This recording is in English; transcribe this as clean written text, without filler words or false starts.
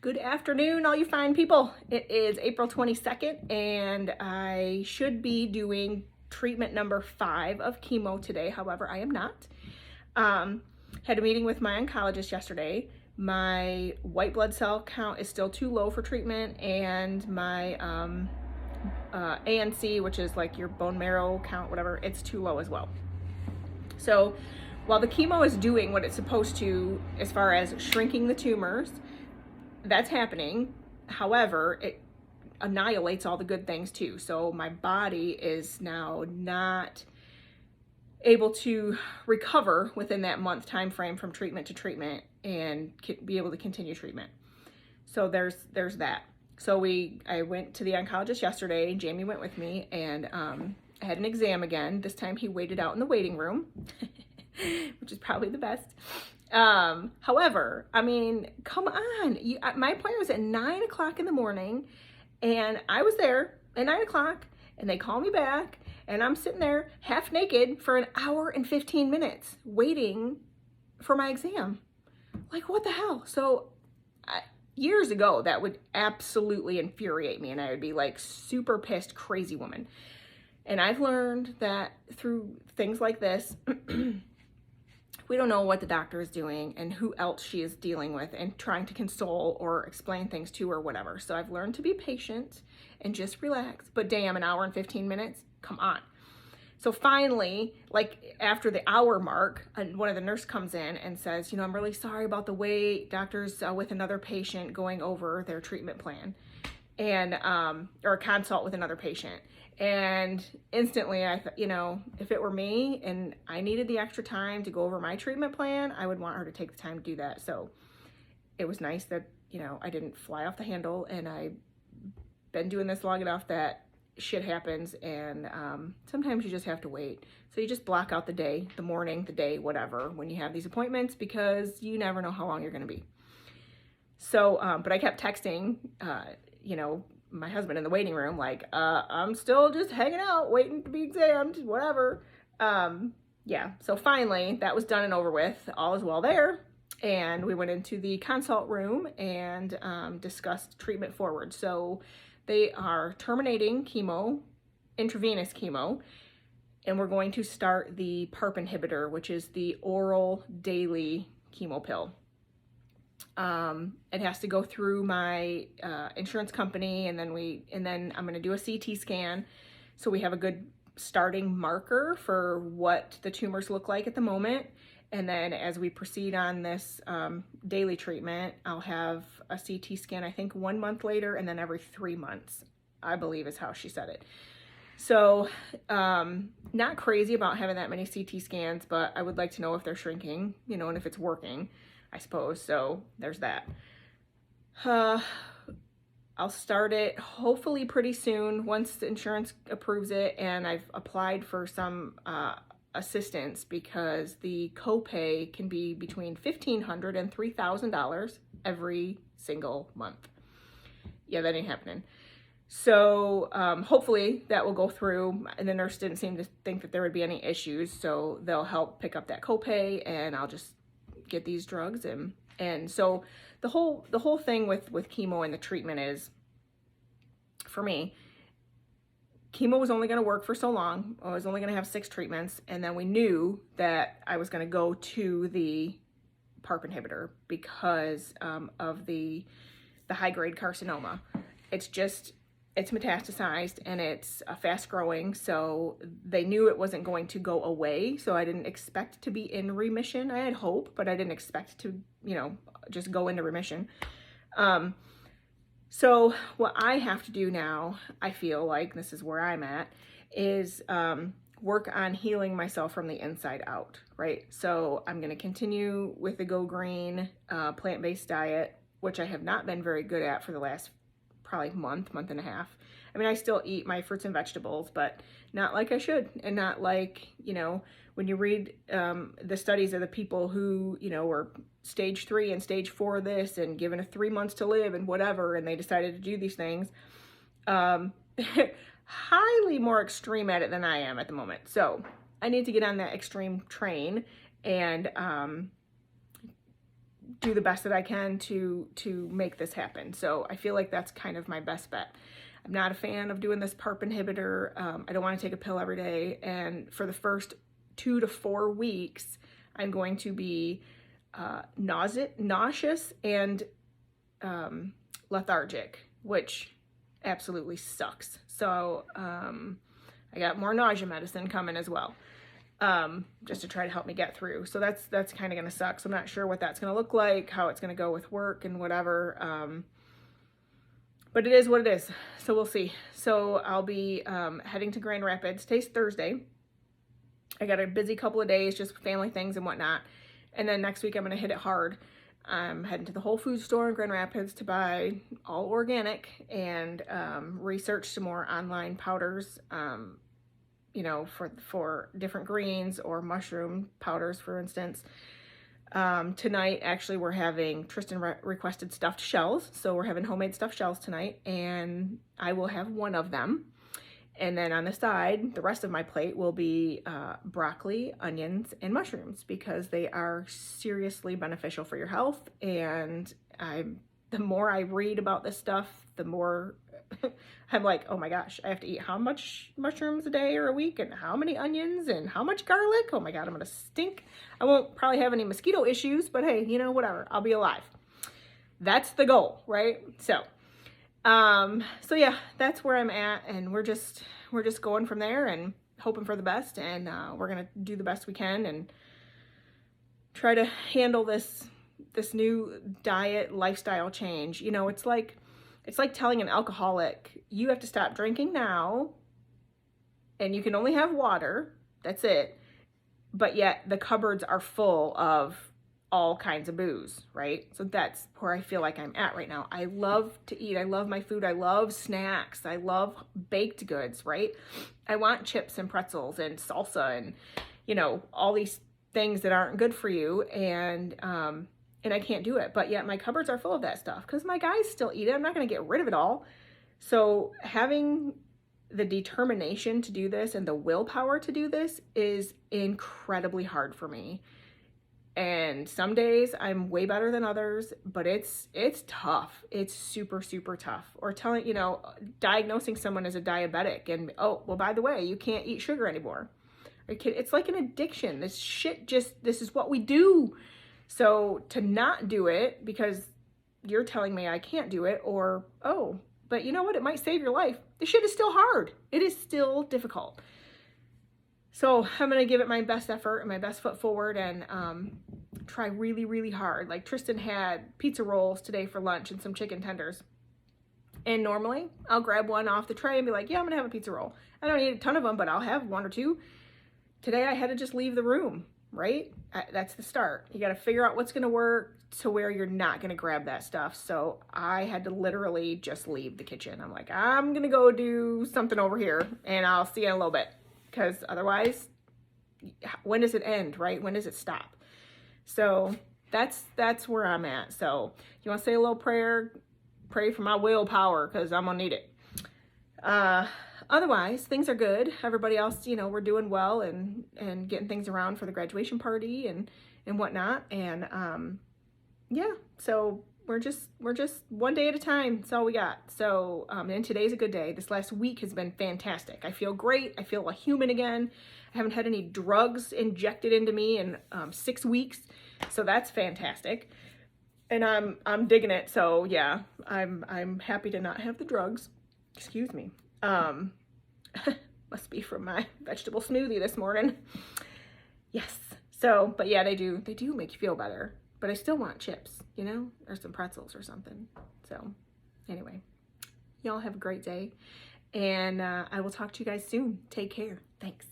Good afternoon, all you fine people. It is April 22nd, and I should be doing treatment number 5 of chemo today. However, I am not. Had a meeting with my oncologist yesterday. My white blood cell count is still too low for treatment, and my ANC, which is like your bone marrow count, whatever, it's too low as well. So while the chemo is doing what it's supposed to as far as shrinking the tumors, that's happening. However, it annihilates all the good things too. So my body is now not able to recover within that month time frame from treatment to treatment and be able to continue treatment. So there's that. So I went to the oncologist yesterday. Jamie went with me, and I had an exam again. This time he waited out in the waiting room, which is probably the best. However, I mean, come on. My appointment was at 9 o'clock in the morning, and I was there at 9 o'clock, and they call me back, and I'm sitting there half naked for an hour and 15 minutes waiting for my exam. Like, what the hell? So years ago, that would absolutely infuriate me, and I would be like super pissed, crazy woman. And I've learned that through things like this, we don't know what the doctor is doing and who else she is dealing with and trying to console or explain things to or whatever. So I've learned to be patient and just relax. But damn, an hour and 15 minutes? Come on. So finally, like after the hour mark, one of the nurses comes in and says, you know, I'm really sorry about the wait. Doctor's with another patient going over their treatment plan, and or a consult with another patient. And instantly I thought, you know, if it were me and I needed the extra time to go over my treatment plan, I would want her to take the time to do that. So it was nice that, you know, I didn't fly off the handle, and I've been doing this long enough that shit happens, and sometimes you just have to wait. So you just block out the day, the morning, the day, whatever, when you have these appointments, because you never know how long you're going to be. So, but I kept texting, you know, my husband in the waiting room, like, I'm still just hanging out, waiting to be examined, whatever. Yeah, so finally that was done and over with. All is well there. And we went into the consult room and discussed treatment forward. So they are terminating chemo, intravenous chemo, and we're going to start the PARP inhibitor, which is the oral daily chemo pill. It has to go through my insurance company, and then I'm going to do a CT scan, so we have a good starting marker for what the tumors look like at the moment. And then as we proceed on this daily treatment, I'll have a CT scan, I think 1 month later, and then every 3 months, I believe is how she said it. So not crazy about having that many CT scans, but I would like to know if they're shrinking, you know, and if it's working, I suppose. So there's that. I'll start it hopefully pretty soon once the insurance approves it, and I've applied for some assistance, because the copay can be between $1,500 and $3,000 every single month. Yeah, that ain't happening. So hopefully that will go through, and the nurse didn't seem to think that there would be any issues, so they'll help pick up that copay, and I'll just get these drugs. And so the whole thing with chemo and the treatment is, for me, chemo was only going to work for so long. I was only going to have 6 treatments, and then we knew that I was going to go to the PARP inhibitor because of the high-grade carcinoma. It's metastasized, and it's fast growing, so they knew it wasn't going to go away. So I didn't expect to be in remission. I had hope, but I didn't expect to, you know, just go into remission. So what I have to do now, I feel like this is where I'm at, is work on healing myself from the inside out, right? So I'm going to continue with the Go Green plant-based diet, which I have not been very good at for the last probably month and a half. I mean, I still eat my fruits and vegetables, but not like I should, and not like, you know, when you read the studies of the people who, you know, were stage 3 and stage 4 of this and given a 3 months to live and whatever, and they decided to do these things, highly more extreme at it than I am at the moment. So I need to get on that extreme train and do the best that I can to make this happen. So I feel like that's kind of my best bet. I'm not a fan of doing this PARP inhibitor. I don't want to take a pill every day. And for the first 2 to 4 weeks, I'm going to be nauseous and lethargic, which absolutely sucks. So I got more nausea medicine coming as well, just to try to help me get through. So that's kind of going to suck. So I'm not sure what that's going to look like, how it's going to go with work and whatever. But it is what it is. So we'll see. So I'll be heading to Grand Rapids. Today's Thursday. I got a busy couple of days, just family things and whatnot. And then next week I'm going to hit it hard. I'm heading to the Whole Foods store in Grand Rapids to buy all organic and research some more online powders, you know, for different greens or mushroom powders, for instance. Tonight, actually, we're having, Tristan requested stuffed shells. So we're having homemade stuffed shells tonight, and I will have one of them. And then on the side, the rest of my plate will be broccoli, onions, and mushrooms, because they are seriously beneficial for your health. And the more I read about this stuff, the more I'm like, oh my gosh, I have to eat how much mushrooms a day or a week, and how many onions, and how much garlic. Oh my God, I'm gonna stink. I won't probably have any mosquito issues, but hey, you know, whatever, I'll be alive. That's the goal, right? So yeah, that's where I'm at, and we're just going from there and hoping for the best, and we're gonna do the best we can and try to handle this new diet lifestyle change. You know, it's like telling an alcoholic, you have to stop drinking now, and you can only have water, that's it, but yet the cupboards are full of all kinds of booze, right? So that's where I feel like I'm at right now. I love to eat. I love my food. I love snacks. I love baked goods, right? I want chips and pretzels and salsa and, you know, all these things that aren't good for you. And I can't do it. But yet my cupboards are full of that stuff because my guys still eat it. I'm not going to get rid of it all. So having the determination to do this and the willpower to do this is incredibly hard for me. And some days I'm way better than others, but it's tough. It's super, super tough. Or diagnosing someone as a diabetic and, oh, well, by the way, you can't eat sugar anymore. It's like an addiction. This is what we do. So to not do it because you're telling me I can't do it, or, oh, but you know what? It might save your life. This shit is still hard. It is still difficult. So I'm going to give it my best effort and my best foot forward and try really, really hard. Like Tristan had pizza rolls today for lunch and some chicken tenders. And normally I'll grab one off the tray and be like, yeah, I'm going to have a pizza roll. I don't eat a ton of them, but I'll have 1 or 2. Today I had to just leave the room, right? That's the start. You got to figure out what's going to work to where you're not going to grab that stuff. So I had to literally just leave the kitchen. I'm like, I'm going to go do something over here and I'll see you in a little bit. Because otherwise, when does it end, right? When does it stop? So that's where I'm at. So you want to say a little prayer? Pray for my willpower because I'm going to need it. Otherwise, things are good. Everybody else, you know, we're doing well and getting things around for the graduation party and whatnot. And yeah, so we're just one day at a time. That's all we got. So, and today's a good day. This last week has been fantastic. I feel great. I feel a human again. I haven't had any drugs injected into me in 6 weeks. So that's fantastic. And I'm digging it. So yeah, I'm happy to not have the drugs. Excuse me. Must be from my vegetable smoothie this morning. Yes. So, but yeah, they do make you feel better. But I still want chips, you know, or some pretzels or something. So anyway, y'all have a great day. And I will talk to you guys soon. Take care. Thanks.